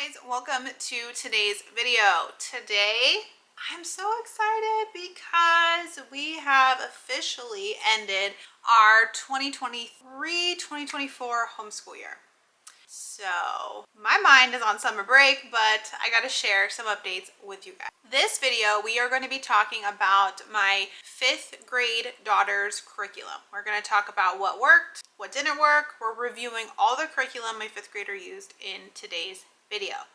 Guys, welcome to today's video. Today I'm so excited because we have officially ended our 2023-2024 homeschool year. So my mind is on summer break, but I got to share some updates with you guys. This video, we are going to be talking about my 5th grade daughter's curriculum. We're going to talk about what worked, what didn't work. We're reviewing all the curriculum my 5th grader used in today's video.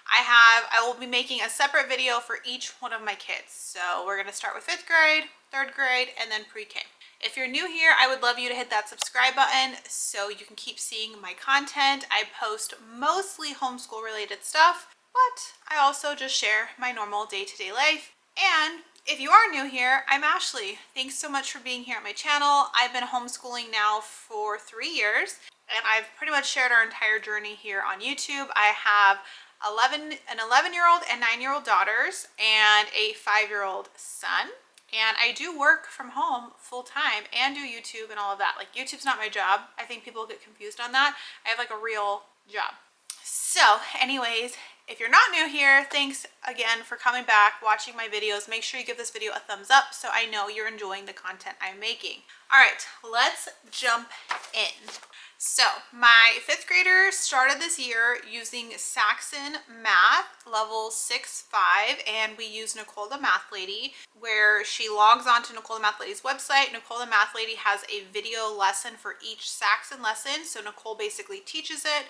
I will be making a separate video for each one of my kids. So we're going to start with 5th grade, 3rd grade, and then pre-K. If you're new here, I would love you to hit that subscribe button so you can keep seeing my content. I post mostly homeschool related stuff, but I also just share my normal day-to-day life. And if you are new here, I'm Ashley. Thanks so much for being here at my channel. I've been homeschooling now for 3 years, and I've pretty much shared our entire journey here on YouTube. I have an 11-year-old and 9-year-old daughters and a 5-year-old son. And I do work from home full time and do YouTube and all of that. Like, YouTube's not my job. I think people get confused on that. I have like a real job. So anyways, if you're not new here, thanks again for coming back, watching my videos. Make sure you give this video a thumbs up so I know you're enjoying the content I'm making. All right, let's jump in. So my 5th graders started this year using Saxon Math level 6-5, and we use Nicole the Math Lady, where she logs on to Nicole the Math Lady's website. Nicole the Math Lady has a video lesson for each Saxon lesson, so Nicole basically teaches it.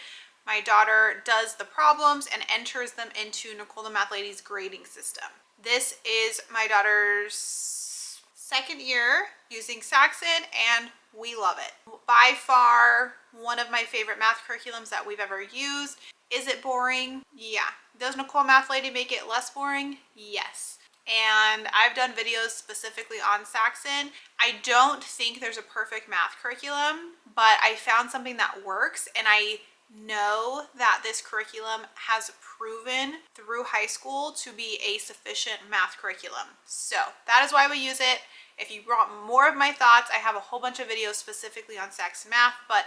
My daughter does the problems and enters them into Nicole the Math Lady's grading system. This is my daughter's 2nd year using Saxon, and we love it. By far, one of my favorite math curriculums that we've ever used. Is it boring? Yeah. Does Nicole Math Lady make it less boring? Yes. And I've done videos specifically on Saxon. I don't think there's a perfect math curriculum, but I found something that works, and I know that this curriculum has proven through high school to be a sufficient math curriculum. So that is why we use it. If you want more of my thoughts, I have a whole bunch of videos specifically on Saxon Math, but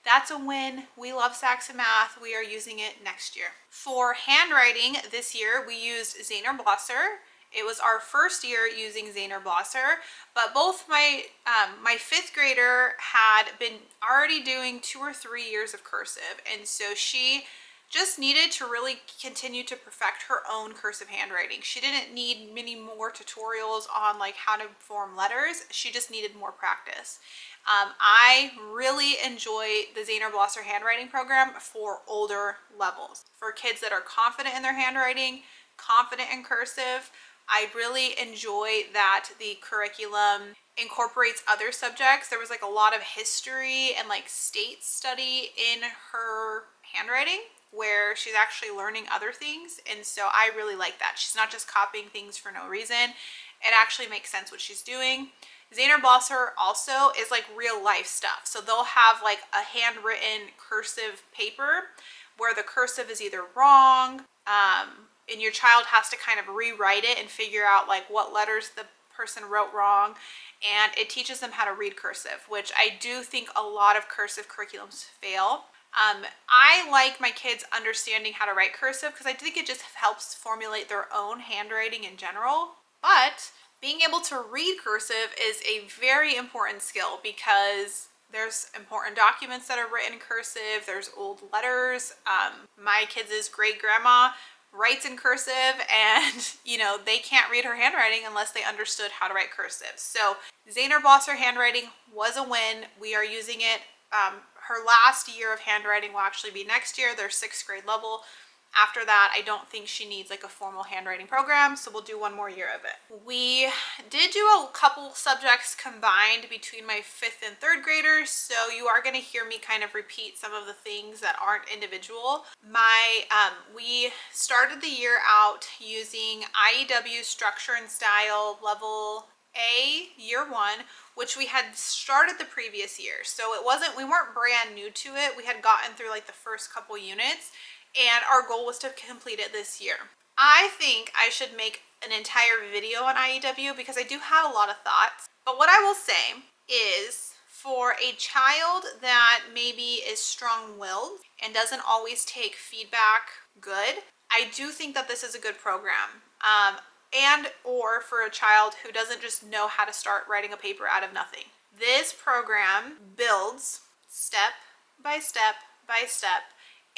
that's a win. We love Saxon Math. We are using it next year. For handwriting this year, we used Zahner Blosser. It was our first year using Zahner Blosser, but both my 5th grader had been already doing 2 or 3 years of cursive, and so she just needed to really continue to perfect her own cursive handwriting. She didn't need many more tutorials on like how to form letters. She just needed more practice. I really enjoy the Zahner Blosser handwriting program for older levels. For kids that are confident in their handwriting, confident in cursive, I really enjoy that the curriculum incorporates other subjects. There was like a lot of history and like state study in her handwriting, where she's actually learning other things, and so I really like that. She's not just copying things for no reason. It actually makes sense what she's doing. Zahner Blosser also is like real life stuff. So they'll have like a handwritten cursive paper where the cursive is either wrong, and your child has to kind of rewrite it and figure out like what letters the person wrote wrong, and it teaches them how to read cursive, which I do think a lot of cursive curriculums fail. I like my kids understanding how to write cursive because I think it just helps formulate their own handwriting in general. But being able to read cursive is a very important skill because there's important documents that are written in cursive. There's old letters. My kids' great grandma writes in cursive, and you know, they can't read her handwriting unless they understood how to write cursive. So Zahner Blosser handwriting was a win. We are using it. Her last year of handwriting will actually be next year, their 6th grade level. After that, I don't think she needs like a formal handwriting program, so we'll do 1 more year of it. We did do a couple subjects combined between my 5th and 3rd graders, so you are going to hear me kind of repeat some of the things that aren't individual. We started the year out using IEW Structure and Style Level A year 1, which we had started the previous year. So we weren't brand new to it. We had gotten through like the first couple units, and our goal was to complete it this year. I think I should make an entire video on IEW because I do have a lot of thoughts. But what I will say is, for a child that maybe is strong-willed and doesn't always take feedback good. I do think that this is a good program. And or for a child who doesn't just know how to start writing a paper out of nothing. This program builds step by step by step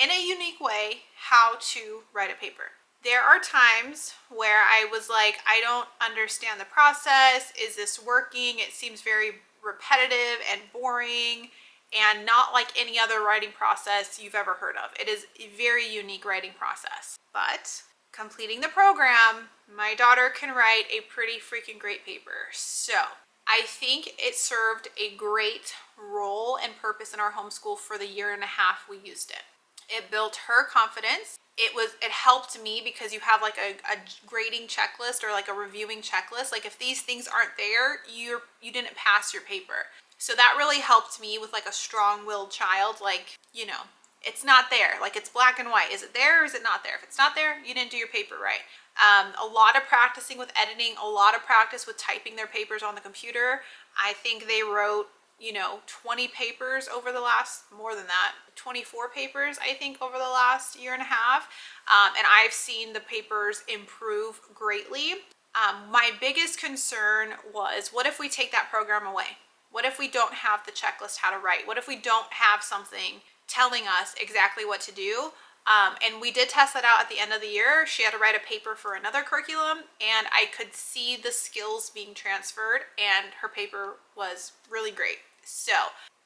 in a unique way how to write a paper. There are times where I was like, I don't understand the process. Is this working? It seems very repetitive and boring and not like any other writing process you've ever heard of. It is a very unique writing process. But completing the program, my daughter can write a pretty freaking great paper. So I think it served a great role and purpose in our homeschool for the year and a half we used it. It built her confidence. It helped me because you have like a grading checklist or like a reviewing checklist. Like if these things aren't there, you didn't pass your paper. So that really helped me with like a strong-willed child. Like, you know, it's not there. Like it's black and white. Is it there or is it not there? If it's not there, you didn't do your paper right. A lot of practicing with editing, a lot of practice with typing their papers on the computer. I think they wrote, 20 papers over the last, more than that, 24 papers, I think, over the last year and a half. And I've seen the papers improve greatly. My biggest concern was, what if we take that program away? What if we don't have the checklist how to write? What if we don't have something telling us exactly what to do? And we did test that out at the end of the year. She had to write a paper for another curriculum, and I could see the skills being transferred, and her paper was really great. So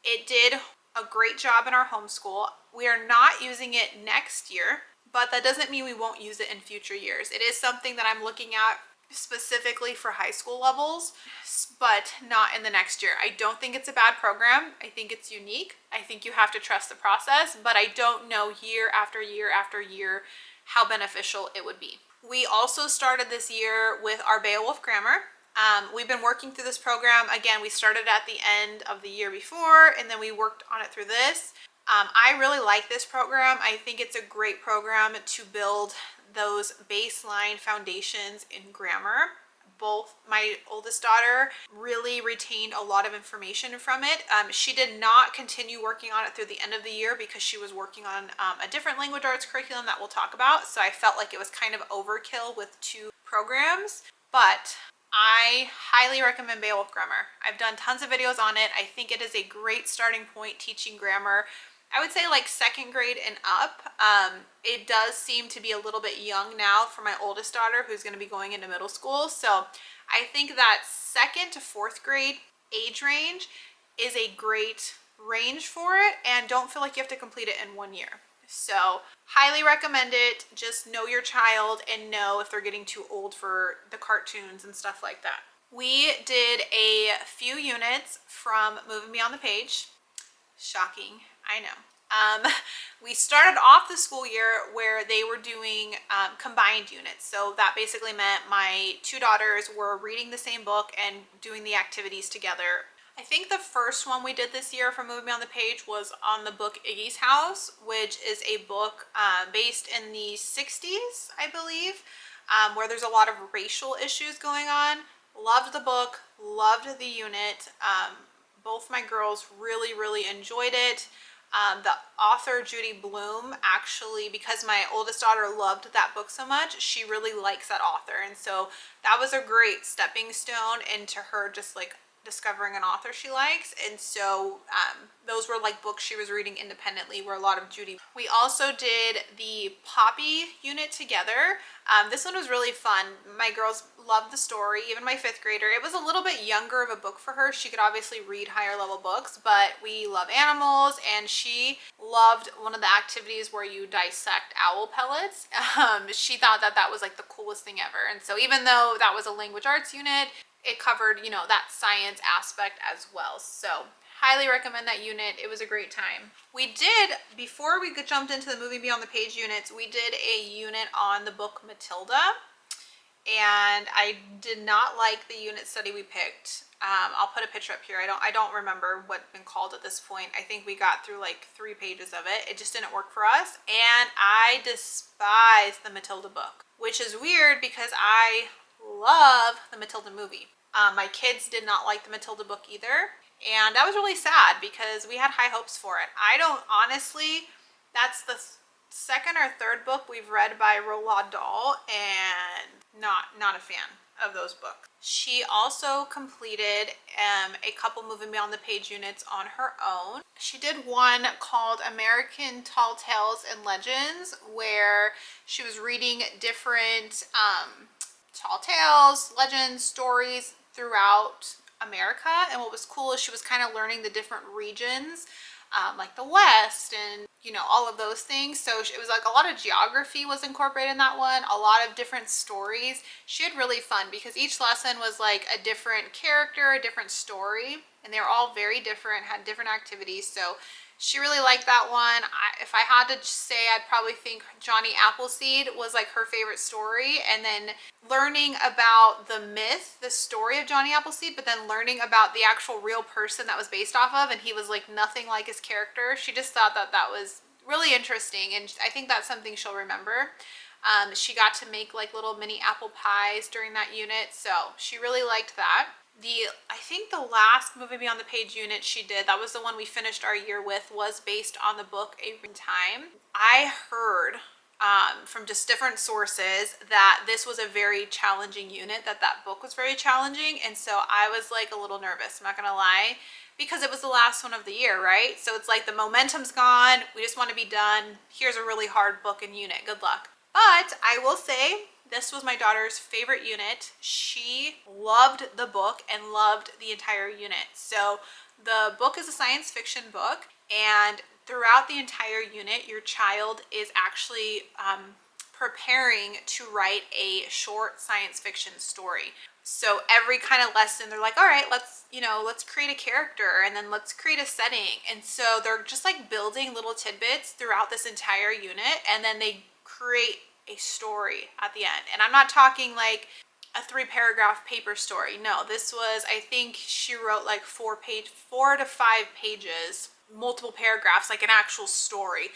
it did a great job in our homeschool. We are not using it next year, but that doesn't mean we won't use it in future years. It is something that I'm looking at specifically for high school levels, but not in the next year. I don't think it's a bad program. I think it's unique. I think you have to trust the process, but I don't know year after year after year how beneficial it would be. We also started this year with our Beowulf grammar. We've been working through this program. Again, we started at the end of the year before, and then we worked on it through this. I really like this program. I think it's a great program to build those baseline foundations in grammar. Both my oldest daughter really retained a lot of information from it. She did not continue working on it through the end of the year because she was working on a different language arts curriculum that we'll talk about. So I felt like it was kind of overkill with two programs, but I highly recommend Beowulf Grammar. I've done tons of videos on it. I think it is a great starting point teaching grammar. I would say like second grade and up. It does seem to be a little bit young now for my oldest daughter who's going to be going into middle school. So I think that second to fourth grade age range is a great range for it, and don't feel like you have to complete it in 1 year. So highly recommend it. Just know your child and know if they're getting too old for the cartoons and stuff like that. We did a few units from Moving Beyond the Page. Shocking, I know. We started off the school year where they were doing combined units. So that basically meant my two daughters were reading the same book and doing the activities together. I think the first one we did this year from Moving Beyond the Page was on the book Iggy's House, which is a book based in the 60s, I believe, where there's a lot of racial issues going on. Loved the book, loved the unit. Both my girls really, really enjoyed it. The author, Judy Blume, actually, because my oldest daughter loved that book so much, she really likes that author. And so that was a great stepping stone into her just like discovering an author she likes. And so those were like books she was reading independently, were a lot of Judy. We also did the Poppy unit together. This one was really fun. My girls loved the story, even my fifth grader. It was a little bit younger of a book for her. She could obviously read higher level books, but we love animals, and she loved one of the activities where you dissect owl pellets. She thought that that was like the coolest thing ever. And so even though that was a language arts unit, it covered, you know, that science aspect as well. So highly recommend that unit. It was a great time. We did, before we jumped into the Moving Beyond the Page units, we did a unit on the book Matilda. And I did not like the unit study we picked. I'll put a picture up here. I don't remember what it's been called at this point. I think we got through like 3 pages of it. It just didn't work for us. And I despise the Matilda book, which is weird because I love the Matilda movie. My kids did not like the Matilda book either. And that was really sad because we had high hopes for it. I don't, honestly, that's the second or third book we've read by Roald Dahl, and not a fan of those books. She also completed a couple Moving Beyond the Page units on her own. She did one called American Tall Tales and Legends, where she was reading different tall tales, legends, stories throughout America. And what was cool is she was kind of learning the different regions, like the West and, you know, all of those things. So it was like a lot of geography was incorporated in that one, a lot of different stories. She had really fun because each lesson was like a different character, a different story, and they were all very different, had different activities. So she really liked that one. If I had to say, I'd probably think Johnny Appleseed was like her favorite story, and then learning about the myth, the story of Johnny Appleseed, but then learning about the actual real person that was based off of, and he was like nothing like his character. She just thought that that was really interesting, and I think that's something she'll remember. She got to make like little mini apple pies during that unit, so she really liked that. I think the last Moving Beyond the Page unit she did, that was the one we finished our year with, was based on the book A Time. I heard from just different sources that this was a very challenging unit, that book was very challenging, and so I was like a little nervous, I'm not gonna lie, because it was the last one of the year, right? So it's like the momentum's gone, we just want to be done, here's a really hard book and unit, good luck. But I will say, this was my daughter's favorite unit. She loved the book and loved the entire unit. So the book is a science fiction book, and throughout the entire unit, your child is actually preparing to write a short science fiction story. So every kind of lesson, they're like, all right, let's create a character, and then let's create a setting. And so they're just like building little tidbits throughout this entire unit, and then they create a story at the end. And I'm not talking like a 3-paragraph paper story. No, this was, I think she wrote like 4 to 5 pages, multiple paragraphs, like an actual story.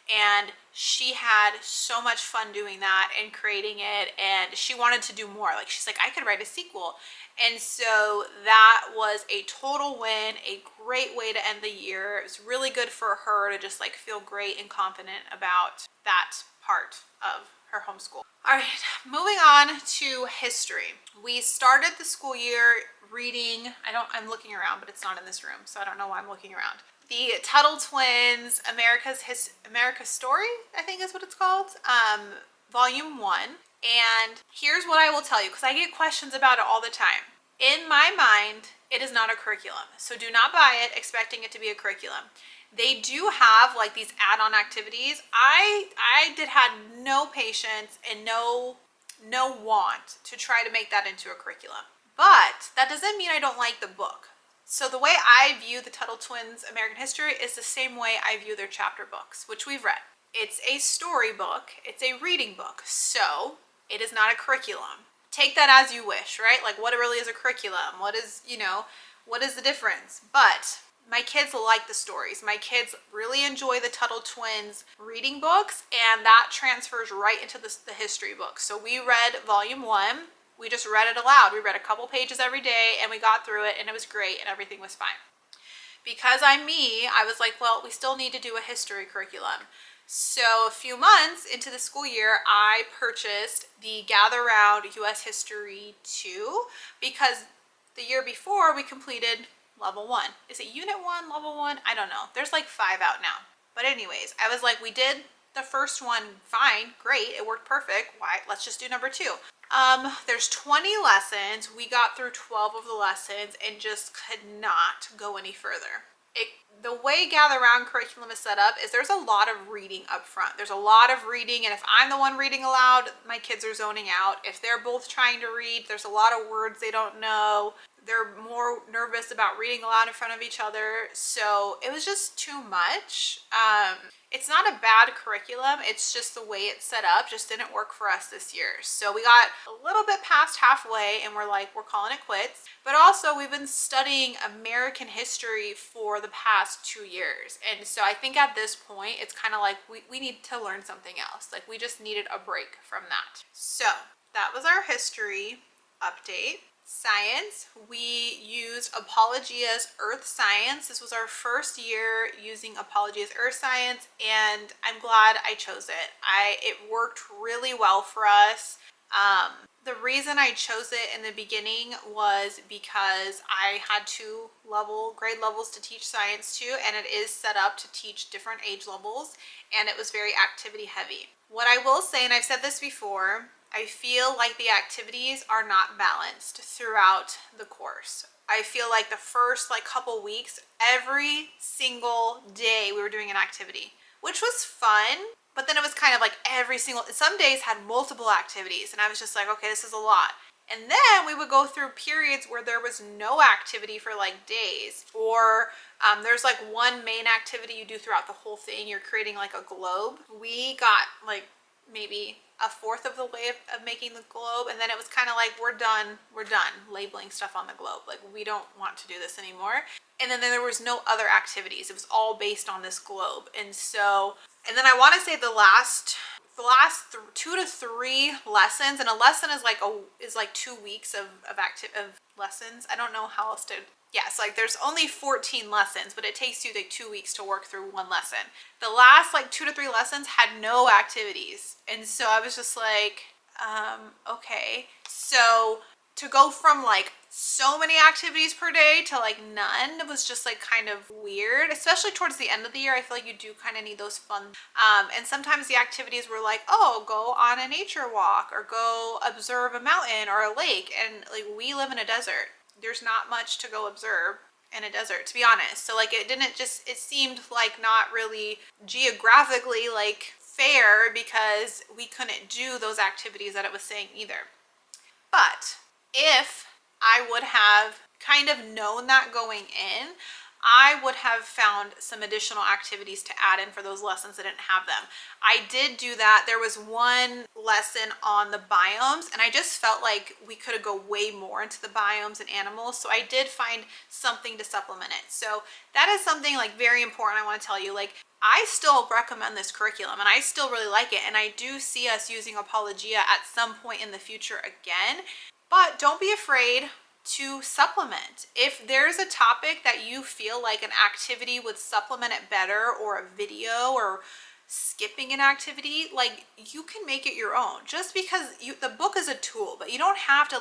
And she had so much fun doing that and creating it, and she wanted to do more. Like, she's like, I could write a sequel. And so that was a total win, a great way to end the year. It was really good for her to just like feel great and confident about that part of her homeschool. All right, moving on to history. We started the school year reading, I'm looking around, but it's not in this room, so I don't know why I'm looking around. The Tuttle Twins, America's Story, I think is what it's called, Volume 1. And here's what I will tell you, because I get questions about it all the time. In my mind, it is not a curriculum, so do not buy it expecting it to be a curriculum. They do have like these add-on activities. I had no patience and no want to try to make that into a curriculum. But that doesn't mean I don't like the book. So the way I view the Tuttle Twins American History is the same way I view their chapter books, which we've read. It's a storybook, it's a reading book, so it is not a curriculum. Take that as you wish, right? Like, what really is a curriculum? What is the difference? But my kids like the stories. My kids really enjoy the Tuttle Twins reading books, and that transfers right into the history book. So we read Volume 1. We just read it aloud. We read a couple pages every day, and we got through it, and it was great, and everything was fine. Because I'm me, I was like, well, we still need to do a history curriculum. So a few months into the school year, I purchased the Gather Round U.S. History 2, because the year before we completed Level 1. Is it Unit 1, Level 1? I don't know. There's like 5 out now. But anyways, I was like, we did the first one fine, great, it worked perfect. Why? Let's just do number 2. There's 20 lessons. We got through 12 of the lessons and just could not go any further. The way Gather Round curriculum is set up is there's a lot of reading up front. There's a lot of reading, and if I'm the one reading aloud, my kids are zoning out. If they're both trying to read, there's a lot of words they don't know. They're more nervous about reading aloud in front of each other. So it was just too much. It's not a bad curriculum. It's just the way it's set up just didn't work for us this year. So we got a little bit past halfway and we're calling it quits. But also we've been studying American history for the past 2 years. And so I think at this point, it's kind of like we need to learn something else. Like, we just needed a break from that. So that was our history update. Science, we used Apologia's Earth Science. This was our first year using Apologia's Earth Science, and I'm glad I chose it. It worked really well for us. The reason I chose it in the beginning was because I had two grade levels to teach science to, and it is set up to teach different age levels, and it was very activity heavy. What I will say, and I've said this before, I feel like the activities are not balanced throughout the course. I feel like the first couple weeks, every single day we were doing an activity, which was fun, but then it was kind of like some days had multiple activities, and I was just like, okay, this is a lot. And then we would go through periods where there was no activity for days, or there's one main activity you do throughout the whole thing. You're creating a globe. We got maybe a fourth of the way of making the globe, and then it was kind of we're done labeling stuff on the globe. We don't want to do this anymore. And then there was no other activities. It was all based on this globe. And then I want to say the last 2 to 3 lessons, and a lesson is like 2 weeks of lessons. I don't know how else to. Yes, there's only 14 lessons, but it takes you 2 weeks to work through one lesson. The last 2 to 3 lessons had no activities, and so I was just okay. So to go from so many activities per day to none was just kind of weird, especially towards the end of the year. I feel like you do kind of need those fun. And sometimes the activities were oh, go on a nature walk, or go observe a mountain or a lake. And we live in a desert. There's not much to go observe in a desert, to be honest. So it seemed not really geographically fair, because we couldn't do those activities that it was saying either. But if I would have kind of known that going in, I would have found some additional activities to add in for those lessons that didn't have them. I did do that. There was one lesson on the biomes, and I just felt like we could go way more into the biomes and animals. So I did find something to supplement it. So that is something very important I want to tell you. I still recommend this curriculum, and I still really like it. And I do see us using Apologia at some point in the future again. But don't be afraid to supplement. If there's a topic that you feel like an activity would supplement it better, or a video, or skipping an activity, you can make it your own. Just because the book is a tool, but you don't have to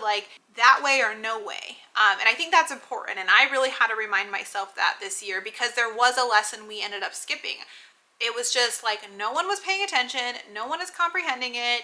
that way or no way. And I think that's important. And I really had to remind myself that this year, because there was a lesson we ended up skipping. It was just no one was paying attention, no one is comprehending it,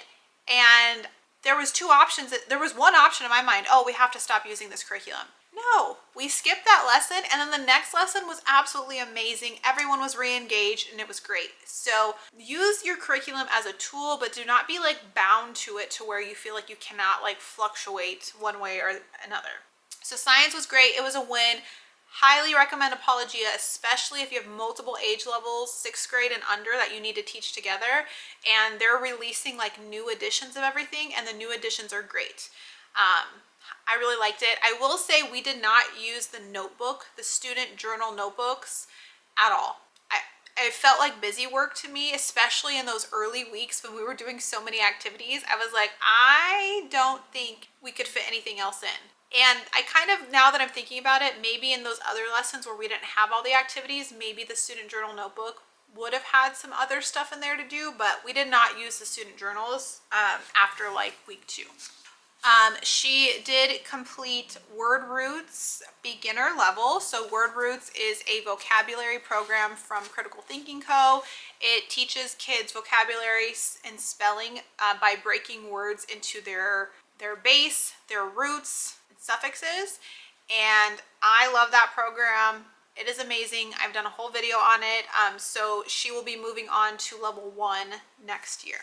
and there was 2 options. There was one option in my mind: oh, we have to stop using this curriculum. No, we skipped that lesson, and then the next lesson was absolutely amazing. Everyone was re-engaged, and it was great. So use your curriculum as a tool, but do not be bound to it to where you feel like you cannot fluctuate one way or another. So science was great. It was a win. Highly recommend Apologia, especially if you have multiple age levels, 6th grade and under, that you need to teach together. And they're releasing new editions of everything, and the new editions are great. I really liked it. I will say we did not use the student journal notebooks at all. It felt like busy work to me, especially in those early weeks when we were doing so many activities. I was I don't think we could fit anything else in. And I kind of, now that I'm thinking about it, maybe in those other lessons where we didn't have all the activities, maybe the student journal notebook would have had some other stuff in there to do, but we did not use the student journals after week 2. She did complete Word Roots beginner level. So Word Roots is a vocabulary program from Critical Thinking Co. It teaches kids vocabulary and spelling by breaking words into their base, their roots, and suffixes. And I love that program. It is amazing. I've done a whole video on it. So she will be moving on to level 1 next year.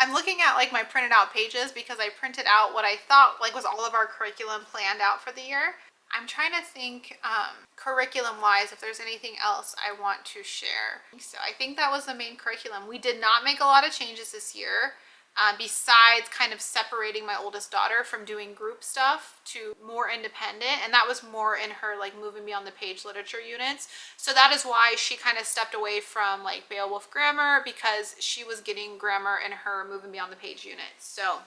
I'm looking at my printed out pages, because I printed out what I thought was all of our curriculum planned out for the year. I'm trying to think curriculum wise if there's anything else I want to share. So I think that was the main curriculum. We did not make a lot of changes this year. besides kind of separating my oldest daughter from doing group stuff to more independent. And that was more in her like moving beyond the page literature units. So that is why she kind of stepped away from like Beowulf grammar, because she was getting grammar in her moving beyond the page units. So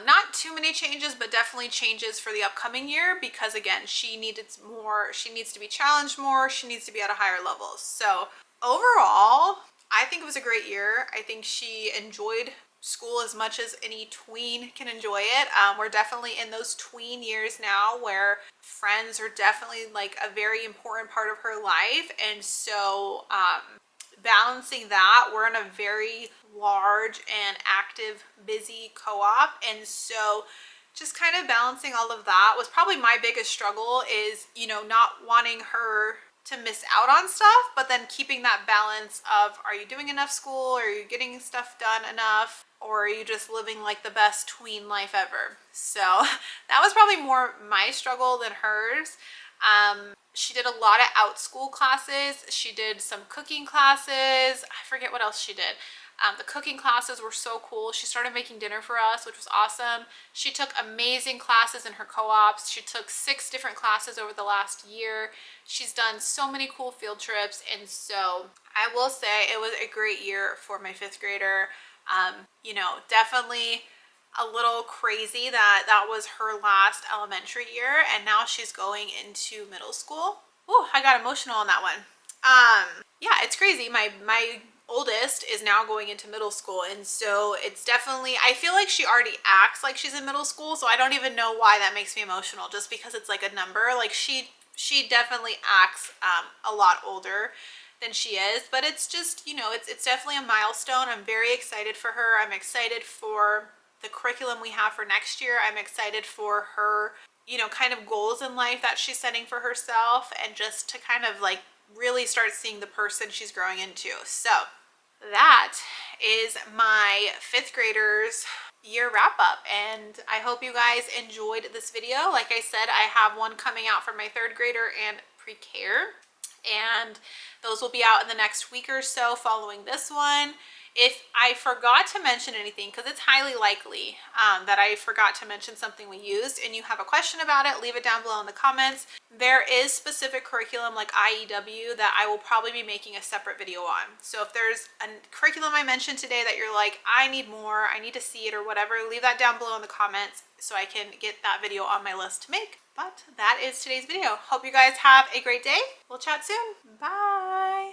not too many changes, but definitely changes for the upcoming year, because again, she needs to be challenged more. She needs to be at a higher level. So overall, I think it was a great year. I think she enjoyed school as much as any tween can enjoy it. We're definitely in those tween years now where friends are definitely like a very important part of her life. And so balancing that, we're in a very large and active, busy co-op. And so just kind of balancing all of that was probably my biggest struggle, is, not wanting her to miss out on stuff, but then keeping that balance of, are you doing enough school? Are you getting stuff done enough? Or are you just living like the best tween life ever? So that was probably more my struggle than hers. She did a lot of out school classes. She did some cooking classes. I forget what else she did. The cooking classes were so cool. She started making dinner for us, which was awesome. She took amazing classes in her co-ops. She took 6 different classes over the last year. She's done so many cool field trips. And so I will say it was a great year for my 5th grader. Definitely a little crazy that that was her last elementary year, and now she's going into middle school. Ooh, I got emotional on that one. Yeah, it's crazy. My oldest is now going into middle school, and so it's definitely, I feel like she already acts like she's in middle school, so I don't even know why that makes me emotional, just because it's like a number. Like she definitely acts a lot older than she is, but it's just, it's definitely a milestone. I'm very excited for her. I'm excited for the curriculum we have for next year. I'm excited for her, kind of goals in life that she's setting for herself, and just to kind of like really start seeing the person she's growing into. So that is my 5th graders year wrap up, and I hope you guys enjoyed this video. Like I said, I have one coming out for my 3rd grader and pre-care, and those will be out in the next week or so following this one. If I forgot to mention anything, because it's highly likely that I forgot to mention something we used, and you have a question about it, leave it down below in the comments. There is specific curriculum like IEW that I will probably be making a separate video on. So if there's a curriculum I mentioned today that you're like, I need more, I need to see it or whatever, leave that down below in the comments so I can get that video on my list to make. But that is today's video. Hope you guys have a great day. We'll chat soon. Bye.